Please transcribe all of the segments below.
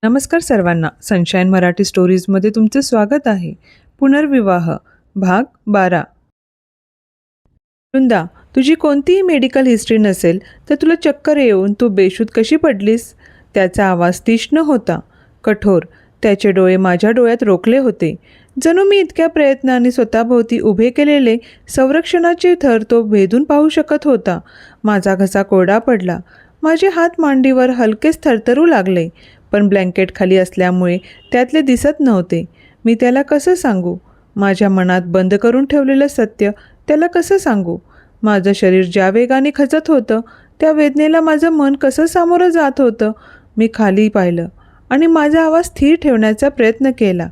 नमस्कार सर्वांना. सनशाईन मराठी स्टोरीजमध्ये तुमचं स्वागत आहे. पुनर्विवाह भाग 12. वृंदा, तुझी कोणतीही मेडिकल हिस्ट्री नसेल तर तुला चक्कर येऊन तू बेशुद्ध कशी पडलीस? त्याचा आवाज तीक्ष्ण होता, कठोर. त्याचे डोळे माझ्या डोळ्यात रोखले होते. जणू मी इतक्या प्रयत्नाने स्वतःभोवती उभे केलेले संरक्षणाचे थर तो भेदून पाहू शकत होता. माझा घसा कोरडा पडला. माझे हात मांडीवर हलकेच थरथरू लागले, पण ब्लँकेट खाली असल्यामुळे त्यातले दिसत नव्हते. मी त्याला कसं सांगू? माझ्या मनात बंद करून ठेवलेलं सत्य त्याला कसं सांगू? माझं शरीर ज्या वेगाने खचत होतं त्या वेदनेला माझं मन कसं सामोरं जात होतं? मी खाली पाहिलं आणि माझा आवाज स्थिर ठेवण्याचा प्रयत्न केला.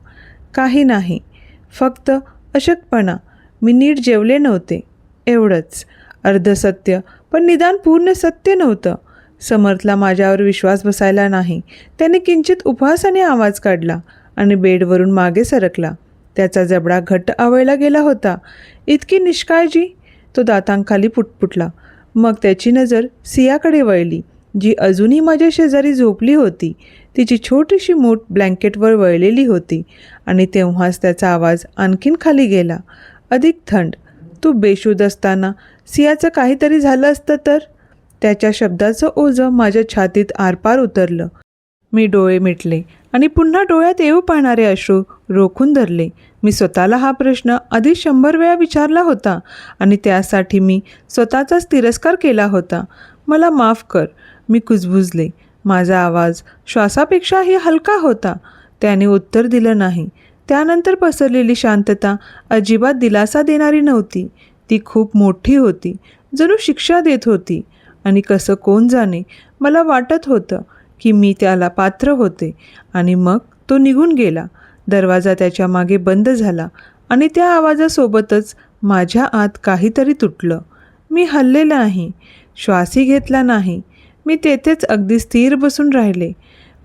काही नाही, फक्त अशक्तपणा. मी नीट जेवले नव्हते, एवढंच. अर्ध सत्य, पण निदान पूर्ण सत्य नव्हतं. समर्थला माझ्यावर विश्वास बसायला नाही. त्याने किंचित उपहासाने आवाज काढला आणि बेडवरून मागे सरकला. त्याचा जबडा घट्ट आवळला गेला होता. इतकी निष्काळजी? तो दातांखाली पुटपुटला. मग त्याची नजर सियाकडे वळली, जी अजूनही माझ्या शेजारी झोपली होती. तिची छोटीशी मूठ ब्लँकेटवर वळलेली होती. आणि तेव्हाच त्याचा आवाज आणखीन खाली गेला, अधिक थंड. तू बेशुद्ध असताना सियाचं काहीतरी झालं असतं तर? त्याच्या शब्दाचं ओझं माझ्या छातीत आरपार उतरलं. मी डोळे मिटले आणि पुन्हा डोळ्यात येऊ पाहणारे अश्रू रोखून धरले. मी स्वतःला हा प्रश्न आधी 100 वेळा विचारला होता आणि त्यासाठी मी स्वतःचाच तिरस्कार केला होता. मला माफ कर, मी कुजबुजले. माझा आवाज श्वासापेक्षाही हलका होता. त्याने उत्तर दिलं नाही. त्यानंतर पसरलेली शांतता अजिबात दिलासा देणारी नव्हती. ती खूप मोठी होती, जणू शिक्षा देत होती. आणि कसं कोण जाणे, मला वाटत होतं की मी त्याला पात्र होते. आणि मग तो निघून गेला. दरवाजा त्याच्या मागे बंद झाला आणि त्या आवाजासोबतच माझ्या आत काहीतरी तुटलं. मी हलले नाही, श्वासही घेतला नाही. मी तेथेच अगदी स्थिर बसून राहिले.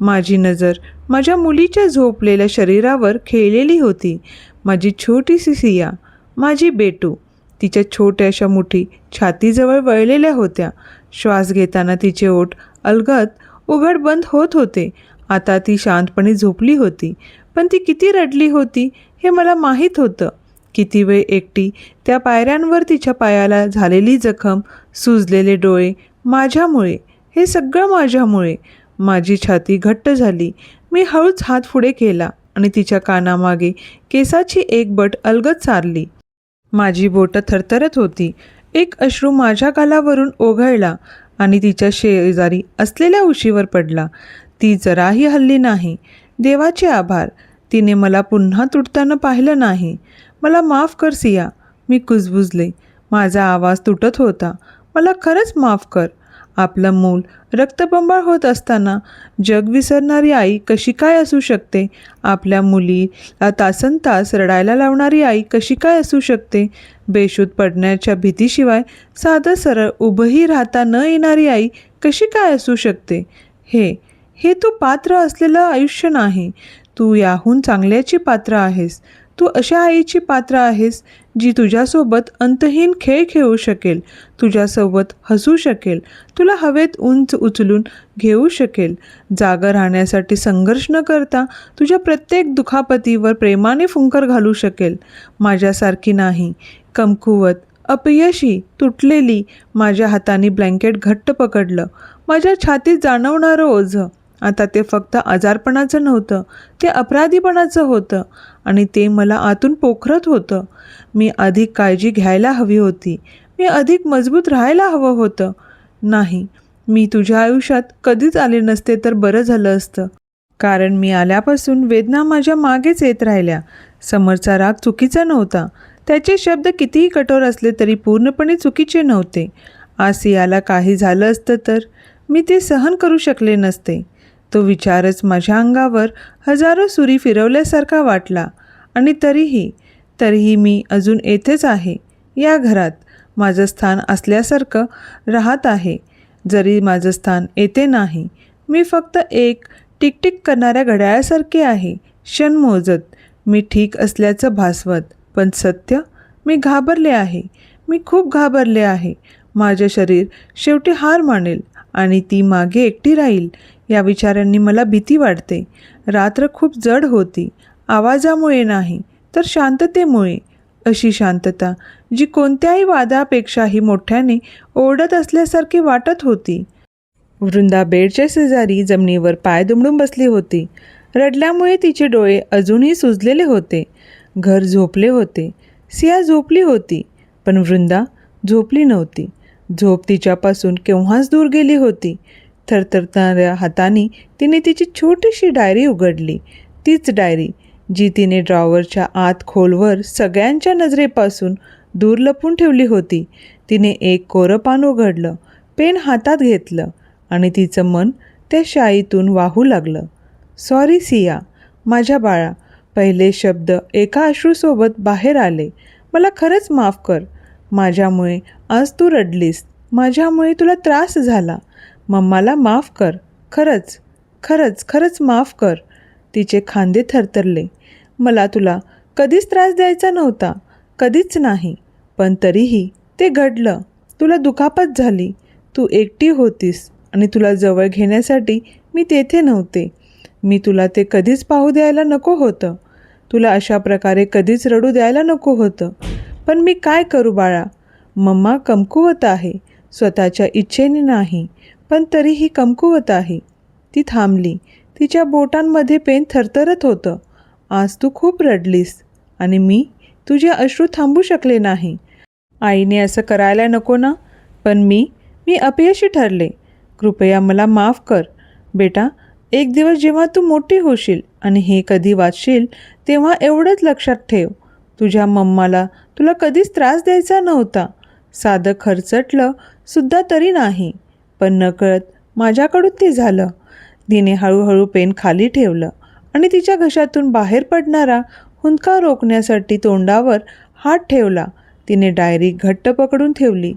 माझी नजर माझ्या मुलीच्या झोपलेल्या शरीरावर खेळलेली होती. माझी छोटीशी सिया, माझी बेटू. तिच्या छोट्याशा मुठी छातीजवळ वळलेल्या होत्या. श्वास घेताना तिचे ओठ अलगद उघड बंद होत होते. आता ती शांतपणे झोपली होती, पण ती किती रडली होती हे मला माहीत होतं. किती वेळ एकटी त्या पायऱ्यांवर, तिच्या पायाला झालेली जखम, सुजलेले डोळे, माझ्यामुळे. हे सगळं माझ्यामुळे. माझी छाती घट्ट झाली. मी हळूच हात पुढे केला आणि तिच्या कानामागे केसाची एक बट अलगद सारली. माझी बोटं थरथरत होती. एक अश्रू माझ्या गालावरून ओघळला आणि तिच्या शेजारी असलेल्या उशीवर पडला. ती जराही हलली नाही. देवाचे आभार, तिने मला पुन्हा तुटताना पाहिलं नाही. मला माफ कर सिया, मी कुजबुजले. माझा आवाज तुटत होता. मला खरंच माफ कर. आपलं मूल रक्तबंबाळ होत असताना जग विसरणारी आई कशी काय असू शकते? आपल्या मुलीला तासनतास रडायला लावणारी आई कशी काय असू शकते? बेशुद्ध पडण्याच्या भीतीशिवाय साधं सरळ उभंही राहता न येणारी आई कशी काय असू शकते? हे तू पात्र असलेलं आयुष्य नाही. तू याहून चांगल्याची पात्र आहेस. तू अशा आईची पात्र आहेस जी तुझ्यासोबत अंतहीन खेळ खेळू शकेल, तुझ्यासोबत हसू शकेल, तुला हवेत उंच उचलून घेऊ शकेल, जागं राहण्यासाठी संघर्ष न करता तुझ्या प्रत्येक दुखापतीवर प्रेमाने फुंकर घालू शकेल. माझ्यासारखी नाही, कमकुवत, अपयशी, तुटलेली. माझ्या हाताने ब्लँकेट घट्ट पकडलं. माझ्या छातीत जाणवणारं ओझं आता ते फक्त आजारपणाचं नव्हतं, ते अपराधीपणाचं होतं आणि ते मला आतून पोखरत होतं. मी अधिक काळजी घ्यायला हवी होती. मी अधिक मजबूत राहायला हवं होतं. नाही, मी तुझ्या आयुष्यात कधीच आले नसते तर बरं झालं असतं. कारण मी आल्यापासून वेदना माझ्या मागेच येत राहिल्या. समरचा राग चुकीचा नव्हता. त्याचे शब्द कितीही कठोर असले तरी पूर्णपणे चुकीचे नव्हते. आज सियाला काही झालं असतं तर मी ते सहन करू शकले नसते. तो विचारच माझ्या अंगावर हजारो सुरी फिरवल्यासारखा वाटला. आणि तरीही मी अजून येथेच आहे, या घरात. माझं स्थान असल्यासारखं राहत आहे, जरी माझं स्थान येथे नाही. मी फक्त एक टिकटिक करणाऱ्या घड्याळासारखे आहे, क्षण मोजत. मी ठीक असल्याचं भासवत. पण सत्य, मी घाबरले आहे. मी खूप घाबरले आहे. माझे शरीर शेवटी हार मानेल आणि ती मागे एकटी राहील. या विचारांनी मला भीती वाटते. रात्र खूप जड होती, आवाजामुळे नाही तर शांततेमुळे. अशी शांतता जी कोणत्याही वादापेक्षाही मोठ्याने ओरडत असल्यासारखी वाटत होती. वृंदा बेडच्या शेजारी जमिनीवर पाय दुमडून बसली होती. रडल्यामुळे तिचे डोळे अजूनही सुजलेले होते. घर झोपले होते. सिया झोपली होती, पण वृंदा झोपली नव्हती. झोप तिच्यापासून केव्हाच दूर गेली होती. थरथरणाऱ्या हाताने तिने तिची छोटीशी डायरी उघडली. तीच डायरी जी तिने ड्रॉवरच्या आत खोलवर सगळ्यांच्या नजरेपासून दूर लपवून ठेवली होती. तिने एक कोरं पान उघडलं, पेन हातात घेतलं आणि तिचं मन त्या शाईतून वाहू लागलं. सॉरी सिया, माझ्या बाळा. पहिले शब्द एका अश्रूसोबत बाहेर आले. मला खरंच माफ कर. माझ्यामुळे आज तू रडलीस. माझ्यामुळे तुला त्रास झाला. मम्माला माफ कर. खरंच खरंच खरंच माफ कर. तिचे खांदे थरथरले. मला तुला कधीच त्रास द्यायचा नव्हता, कधीच नाही. पण तरीही ते घडलं. तुला दुखापत झाली. तू एकटी होतीस आणि तुला जवळ घेण्यासाठी मी तेथे नव्हते. मी तुला ते कधीच पाहू द्यायला नको होतं. तुला अशा प्रकारे कधीच रडू द्यायला नको होतं. पण मी काय करू बाळा. मम्मा कमकुवत आहे. स्वतःच्या इच्छेने नाही, पण तरीही कमकुवत आहे. ती थांबली. तिच्या बोटांमध्ये पेन थरथरत होतं. आज तू खूप रडलीस आणि मी तुझे अश्रू थांबू शकले नाही. आईने असं करायला नको ना. पण मी अपयशी ठरले. कृपया मला माफ कर. बेटा, एक दिवस जेव्हा तू मोठी होशील आणि हे कधी वाचशील तेव्हा एवढंच लक्षात ठेव. तुझ्या मम्माला तुला कधीच त्रास द्यायचा नव्हता. साधं खरचटलं सुद्धा तरी नाही. पण नकळत माझ्याकडून ते झालं. तिने हळूहळू पेन खाली ठेवलं आणि तिच्या घशातून बाहेर पडणारा हुंदका रोखण्यासाठी तोंडावर हात ठेवला. तिने डायरी घट्ट पकडून ठेवली.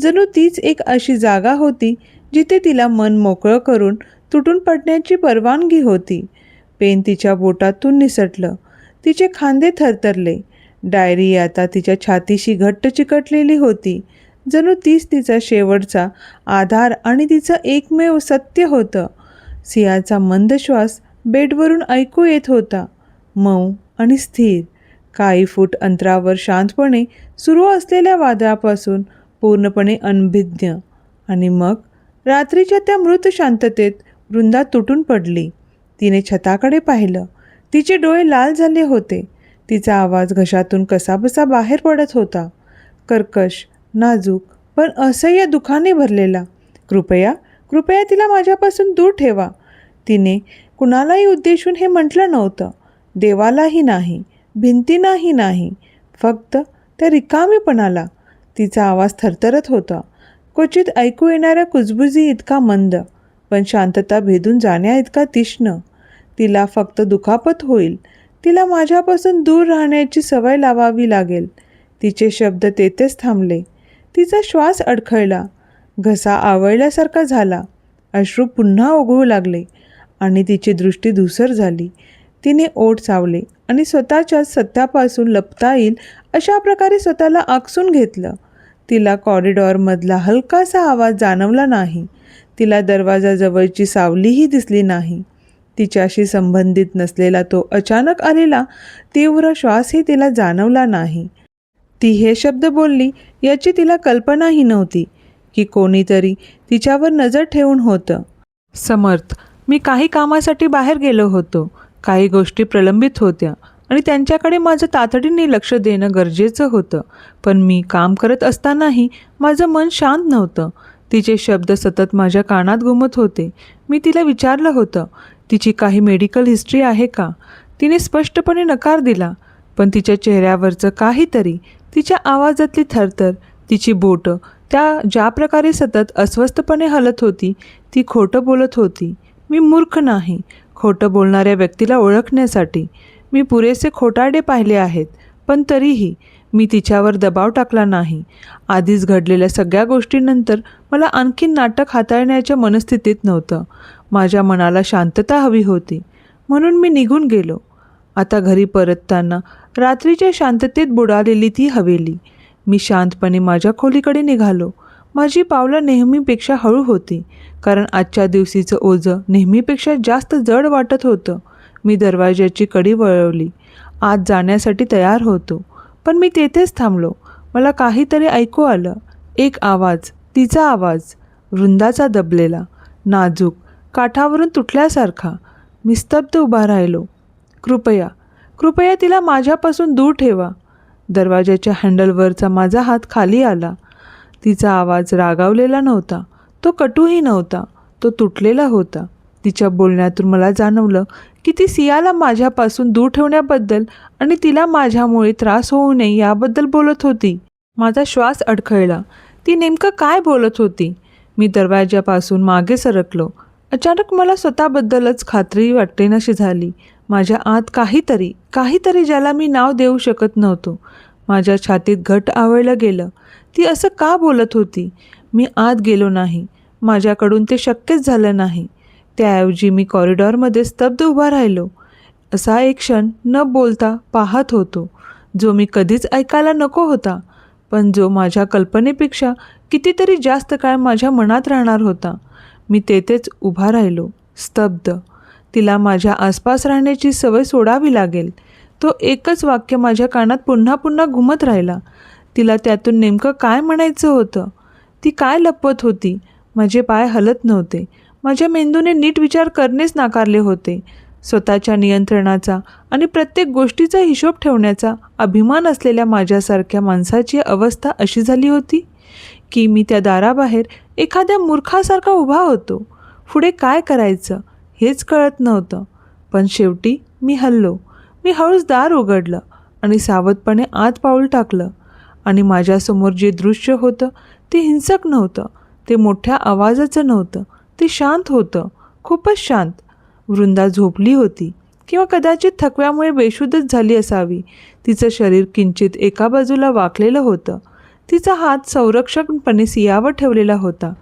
जणू तीच एक अशी जागा होती जिथे तिला मन मोकळं करून तुटून पडण्याची परवानगी होती. पेन तिच्या बोटातून निसटलं. तिचे खांदे थरथरले. डायरी आता तिच्या छातीशी घट्ट चिकटलेली होती. जणू तीच तिचा शेवटचा आधार आणि तिचं एकमेव सत्य होतं. सियाचा मंद श्वास बेडवरून ऐकू येत होता. मऊ आणि स्थिर. काही फूट अंतरावर शांतपणे सुरू असलेल्या वादळापासून पूर्णपणे अनभिज्ञ. आणि मग रात्रीच्या त्या मृत शांततेत वृंदा तुटून पडली. तिने छताकडे पाहिलं. तिचे डोळे लाल झाले होते. तिचा आवाज घशातून कसाबसा बाहेर पडत होता. कर्कश, नाजूक, पण असह्य दुखाने भरलेला. कृपया कृपया तिला माझ्यापासून दूर ठेवा. तिने कुणालाही उद्देशून हे म्हटलं नव्हतं. देवालाही नाही, भिंतींनाही नाही, फक्त त्या रिकामेपणाला. तिचा आवाज थरथरत होता. क्वचित ऐकू येणाऱ्या कुजबुजी इतका मंद, पण शांतता भेदून जाण्या इतका तीक्ष्ण. तिला फक्त दुखापत होईल. तिला माझ्यापासून दूर राहण्याची सवय लावावी लागेल. तिचे शब्द तेथेच थांबले. तिचा श्वास अडखळला. घसा आवळल्यासारखा झाला. अश्रू पुन्हा ओघळू लागले आणि तिची दृष्टी धूसर झाली. तिने ओठ चावले आणि स्वतःच्या सत्यापासून लपता येईल अशा प्रकारे स्वतःला आकसून घेतलं. तिला कॉरिडॉरमधला हलकासा आवाज जाणवला नाही. तिला दरवाजाजवळची सावलीही दिसली नाही. तिच्याशी संबंधित नसलेला तो अचानक आलेला तीव्र श्वासही तिला जाणवला नाही. ती हे शब्द बोलली याची तिला कल्पनाही नव्हती की कोणीतरी तिच्यावर नजर ठेवून होतं. समर्थ, मी काही कामासाठी बाहेर गेलो होतो. काही गोष्टी प्रलंबित होत्या आणि त्यांच्याकडे माझं तातडीने लक्ष देणं गरजेचं होतं. पण मी काम करत असतानाही माझं मन शांत नव्हतं. तिचे शब्द सतत माझ्या कानात घुमत होते. मी तिला विचारलं होतं, तिची काही मेडिकल हिस्ट्री आहे का? तिने स्पष्टपणे नकार दिला. पण तिच्या चेहऱ्यावरचं काहीतरी, तिच्या आवाजातली थरथर, तिची बोटं त्या ज्या प्रकारे सतत अस्वस्थपणे हलत होती, ती खोटं बोलत होती. मी मूर्ख नाही खोटं बोलणाऱ्या व्यक्तीला ओळखण्यासाठी. मी पुरेसे खोटारडे पाहिले आहेत. पण तरीही मी तिच्यावर दबाव टाकला नाही. आधीच घडलेल्या सगळ्या गोष्टींनंतर मला आणखीन नाटक हाताळण्याच्या मनस्थितीत नव्हतं. माझ्या मनाला शांतता हवी होती, म्हणून मी निघून गेलो. आता घरी परतताना रात्रीच्या शांततेत बुडालेली ती हवेली. मी शांतपणे माझ्या खोलीकडे निघालो. माझी पावलं नेहमीपेक्षा हळू होती, कारण आजच्या दिवशीचं ओझं नेहमीपेक्षा जास्त जड वाटत होतं. मी दरवाजाची कडी वळवली. आत जाण्यासाठी तयार होतो, पण मी तेथेच थांबलो. मला काहीतरी ऐकू आलं. एक आवाज, तिचा आवाज, वृंदाचा दबलेला, नाजूक, काठावरून तुटल्यासारखा. मी स्तब्ध उभा राहिलो. कृपया, कृपया तिला माझ्यापासून दूर ठेवा. दरवाजाच्या हँडलवरचा माझा हात खाली आला. तिचा आवाज रागावलेला नव्हता, तो कटूही नव्हता, तो तुटलेला होता. तिच्या बोलण्यातून मला जाणवलं की ती सियाला माझ्यापासून दूर ठेवण्याबद्दल आणि तिला माझ्यामुळे त्रास होऊ नये याबद्दल बोलत होती. माझा श्वास अडखळला. ती नेमकं काय बोलत होती? मी दरवाजापासून मागे सरकलो. अचानक मला स्वतःबद्दलच खात्री वाटेनाशी झाली. माझ्या आत काहीतरी ज्याला मी नाव देऊ शकत नव्हतो. माझ्या छातीत घट आवळलं गेलं. ती असं का बोलत होती? मी आत गेलो नाही. माझ्याकडून ते शक्यच झालं नाही. त्याऐवजी मी कॉरिडॉरमध्ये स्तब्ध उभा राहिलो. असा एक क्षण न बोलता पाहत होतो, जो मी कधीच ऐकायला नको होता, पण जो माझ्या कल्पनेपेक्षा कितीतरी जास्त काळ माझ्या मनात राहणार होता. मी तेथेच उभा राहिलो, स्तब्ध. तिला माझ्या आसपास राहण्याची सवय सोडावी लागेल. तो एकच वाक्य माझ्या कानात पुन्हा पुन्हा घुमत राहिला. तिला त्यातून नेमकं काय म्हणायचं होतं? ती काय लपवत होती? माझे पाय हलत नव्हते. माझ्या मेंदूने नीट विचार करणेच नाकारले होते. स्वतःच्या नियंत्रणाचा आणि प्रत्येक गोष्टीचा हिशोब ठेवण्याचा अभिमान असलेल्या माझ्यासारख्या माणसाची अवस्था अशी झाली होती की मी त्या दाराबाहेर एखाद्या मूर्खासारखा उभा होतो. पुढे काय करायचं हेच कळत नव्हतं. पण शेवटी मी हललो. मी हळूच दार उघडलं आणि सावधपणे आत पाऊल टाकलं. आणि माझ्यासमोर जे दृश्य होतं ते हिंसक नव्हतं, ते मोठ्या आवाजाचं नव्हतं, ते शांत होतं, खूपच शांत. वृंदा झोपली होती किंवा कदाचित थकव्यामुळे बेशुद्धच झाली असावी. तिचं शरीर किंचित एका बाजूला वाकलेलं होतं. तिचा हात संरक्षकपणे सियावर ठेवलेला होता.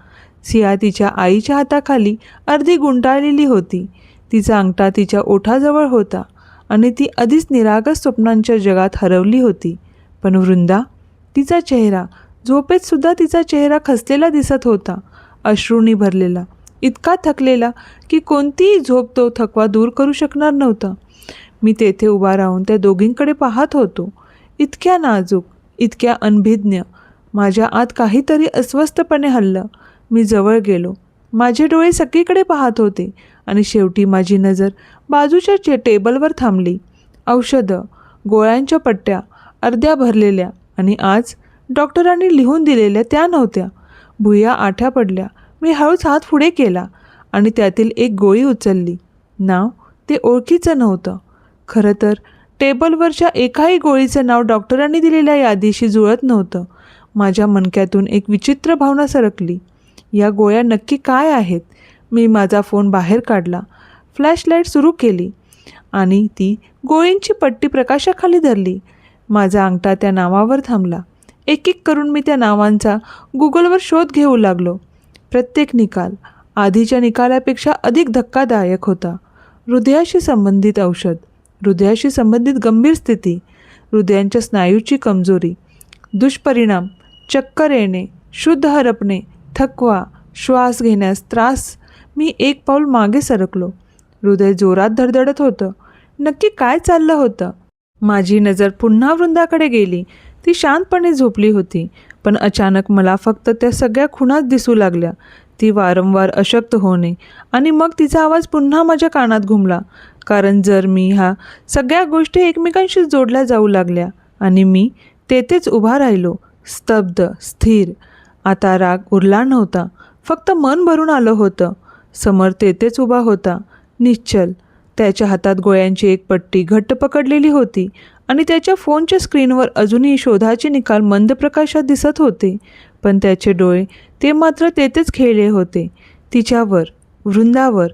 सिया तिच्या आईच्या हाताखाली अर्धी गुंडाळलेली होती. तिचा अंगठा तिच्या ओठाजवळ होता आणि ती आधीच निरागस स्वप्नांच्या जगात हरवली होती. पण वृंदा, तिचा चेहरा, झोपेतसुद्धा तिचा चेहरा खचलेला दिसत होता, अश्रूंनी भरलेला, इतका थकलेला की कोणतीही झोप तो थकवा दूर करू शकणार नव्हता. मी तेथे उभा राहून त्या दोघींकडे पाहत होतो, इतक्या नाजूक, इतक्या अनभिज्ञ. माझ्या आत काहीतरी अस्वस्थपणे हललं. मी जवळ गेलो. माझे डोळे सगळीकडे पाहत होते आणि शेवटी माझी नजर बाजूच्या टेबलवर थांबली. औषधं, गोळ्यांच्या पट्ट्या, अर्ध्या भरलेल्या, आणि आज डॉक्टरांनी लिहून दिलेल्या त्या नव्हत्या. भुया आठ्या पडल्या. मी हळूच हात पुढे केला आणि त्यातील एक गोळी उचलली. नाव ते ओळखीचं नव्हतं. खरं तर टेबलवरच्या एकाही गोळीचं नाव डॉक्टरांनी दिलेल्या यादीशी जुळत नव्हतं. माझ्या मणक्यातून एक विचित्र भावना सरकली. या गोळ्या नक्की काय आहेत? मी माझा फोन बाहेर काढला, फ्लॅशलाईट सुरू केली आणि ती गोळींची पट्टी प्रकाशाखाली धरली. माझा अंगठा त्या नावावर थांबला. एक एक करून मी त्या नावांचा गुगलवर शोध घेऊ लागलो. प्रत्येक निकाल आधीच्या निकालापेक्षा अधिक धक्कादायक होता. हृदयाशी संबंधित औषध, हृदयाशी संबंधित गंभीर स्थिती, हृदयांच्या स्नायूची कमजोरी, दुष्परिणाम, चक्कर येणे, शुद्ध हरपणे, थकवा, श्वास घेण्यास त्रास. मी एक पाऊल मागे सरकलो. हृदय जोरात धडधडत होतं. नक्की काय चाललं होतं? माझी नजर पुन्हा वृंदाकडे गेली. ती शांतपणे झोपली होती, पण अचानक मला फक्त त्या सगळ्या खुणाच दिसू लागल्या. ती वारंवार अशक्त होणे आणि मग तिचा आवाज पुन्हा माझ्या कानात घुमला. कारण जर मी ह्या सगळ्या गोष्टी एकमेकांशी जोडल्या जाऊ लागल्या आणि मी तेथेच उभा राहिलो, स्तब्ध, स्थिर. आता राग उरला नव्हता, फक्त मन भरून आलं होतं. समर तेथेच उभा होता, निश्चल. त्याच्या हातात गोळ्यांची एक पट्टी घट्ट पकडलेली होती आणि त्याच्या फोनच्या स्क्रीनवर अजूनही शोधाचे निकाल मंद प्रकाशात दिसत होते. पण त्याचे डोळे ते मात्र तेथेच खेळले होते, तिच्यावर, वृंदावर,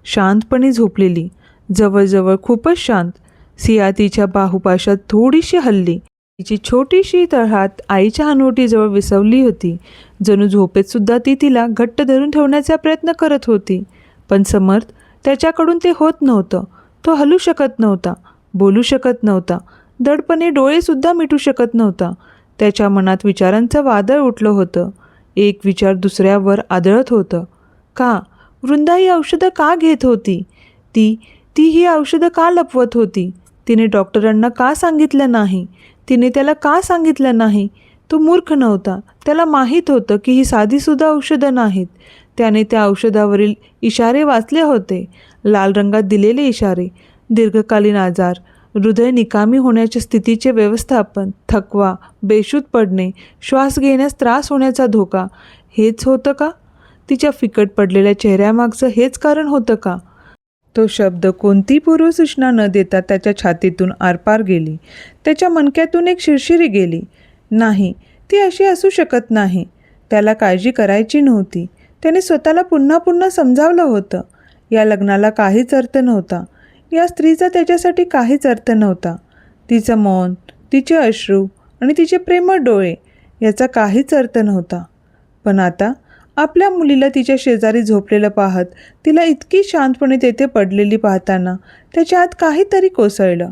शांतपणे झोपलेली, जवळजवळ खूपच शांत. सिया तिच्या बाहुपाशात थोडीशी हलली. तिची छोटीशी तळहात आईच्या हनुवटीजवळ विसवली होती. जणू झोपेतसुद्धा ती तिला घट्ट धरून ठेवण्याचा प्रयत्न करत होती. पण समर्थ, त्याच्याकडून ते होत नव्हतं. तो हलू शकत नव्हता, बोलू शकत नव्हता, दडपणे डोळेसुद्धा मिटू शकत नव्हता. त्याच्या मनात विचारांचं वादळ उठलं होतं. एक विचार दुसऱ्यावर आदळत होतं. का? वृंदा ही औषधं का घेत होती? ती ती ही औषधं का लपवत होती? तिने डॉक्टरांना का सांगितलं नाही? तिने त्याला का सांगितलं नाही? तो मूर्ख नव्हता. त्याला माहीत होतं की ही साधीसुद्धा औषधं नाहीत. त्याने त्या औषधावरील इशारे वाचले होते. लाल रंगात दिलेले इशारे. दीर्घकालीन आजार, हृदय निकामी होण्याच्या स्थितीचे व्यवस्थापन, थकवा, बेशुद्ध पडणे, श्वास घेण्यास त्रास होण्याचा धोका. हेच होतं का? तिच्या फिकट पडलेल्या चेहऱ्यामागचं हेच कारण होतं का? तो शब्द कोणती पूर्वसूचना न देता त्याच्या छातीतून आरपार गेली. त्याच्या मणक्यातून एक शिरशिरी गेली. नाही, ती अशी असू शकत नाही. त्याला काळजी करायची नव्हती. त्याने स्वतःला पुन्हा पुन्हा समजावलं होतं. या लग्नाला काहीच अर्थ नव्हता. या स्त्रीचा त्याच्यासाठी काहीच अर्थ नव्हता. तिचं मौन, तिचे अश्रू आणि तिचे प्रेमळ डोळे, याचा काहीच अर्थ नव्हता. पण आता आपल्या मुलीला तिच्या शेजारी झोपलेलं पाहत, तिला इतकी शांतपणे तेथे पडलेली पाहताना त्याच्या आत काहीतरी कोसळलं.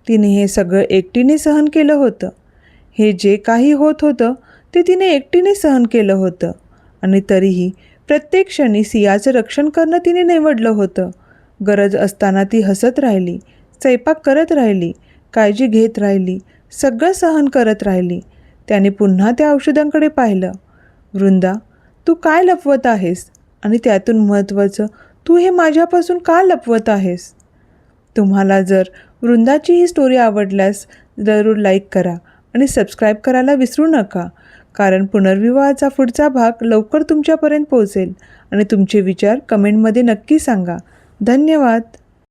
तिने हे सगळं एकटीने सहन केलं होतं. हे जे काही होत होतं ते तिने एकटीने सहन केलं होतं. आणि तरीही प्रत्येक क्षणी सियाचं रक्षण करणं तिने निवडलं होतं. गरज असताना ती हसत राहिली, स्वयंपाक करत राहिली, काळजी घेत राहिली, सगळं सहन करत राहिली. त्याने पुन्हा त्या औषधांकडे पाहिलं. वृंदा, तू काय लपवत आहेस? आणि त्यातून महत्त्वाचं, तू हे माझ्यापासून का लपवत आहेस? तुम्हाला जर वृंदाची ही स्टोरी आवडल्यास जरूर लाईक करा आणि सबस्क्राईब करायला विसरू नका. कारण पुनर्विवाहाचा पुढचा भाग लवकर तुमच्यापर्यंत पोहोचेल. आणि तुमचे विचार कमेंटमध्ये नक्की सांगा. धन्यवाद.